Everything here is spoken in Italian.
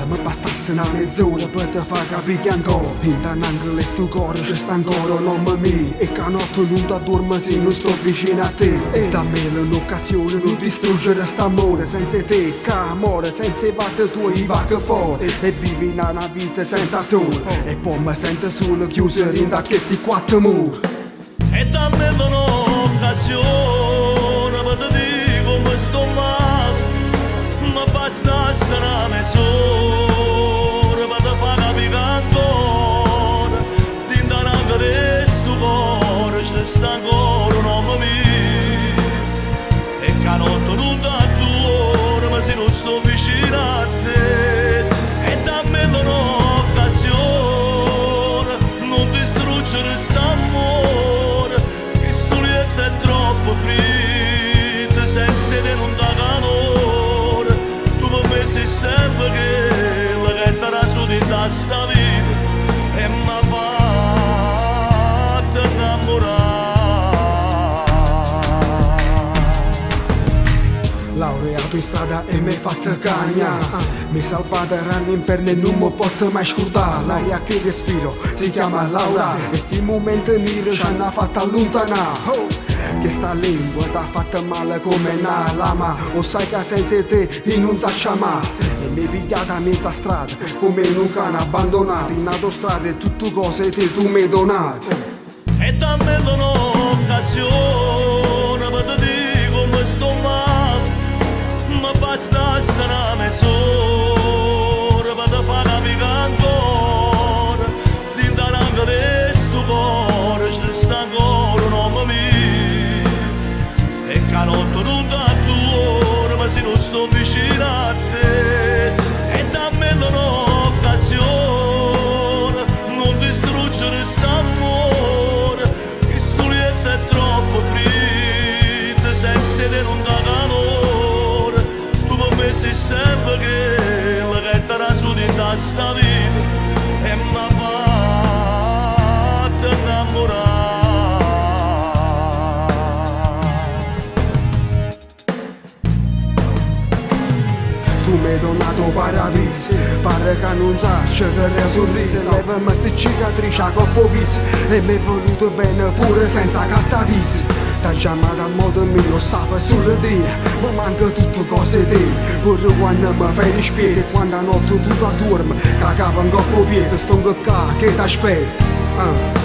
mi bastasse una mezz'ora per te far capire che ancora in tan'angolo sto cuore ci sta ancora l'uomo mio e che notte non ti dormo se non sto vicino a te e dammi l'occasione non distruggere st'amore senza te che amore senza i passi tuoi va che fuori e vivi una vita senza sole e poi mi sento solo chiuso in da questi quattro muri e dammi un'occasione per te dire come sto male ma bastasse una mezz'ora per te far capire che ancora dentro l'angolo di sto cuore ci sta ancora un uomo mio e che notte non ti adoro se non sto vicino a te e dammi un'occasione non distruggere st'amore che sto lieto è troppo freddo senza te non dà calore tu per me sei sempre quella che ti raso di sta vita e m'ha fatto innamorare. Laureato in strada e mi hai fatto cagna mi salvata dall'inferno e non mi posso mai scordare l'aria che respiro si chiama Laura e sti momenti neri ci hanno fatto allontanare che sta lingua t'ha fatto male come una lama o sai che senza te io non saccia mai e mi pigliata a mezza strada come in un cane abbandonato in autostrada e tutte cose te tu mi hai donato e dammi un'occasione per te dire come sto male ma bastasse una mezz'ora per te far capire che ancora dentro l'angolo di sto cuore ci sta ancora un uomo mio e che notte non ti adoro ma se non sto vicino a te e dammi un'occasione non distruggere st'amore che sto lieto è troppo freddo senza te non dà calore tu per me sei sempre quella che ti raso di sta vita e m'ha fatto innamorare. Tu mi hai donato paradiso, pare che non sacci che re sorriso levami sti cicatrici a coppo viso e mi è voluto bene pure senza carta viso t'ha chiamato a modo mio, sape solo te ma manca tutte cose te pure quando mi fai rispetto quando a notte tu ti dormi che capo in coppo pietro sto qua che t'aspetta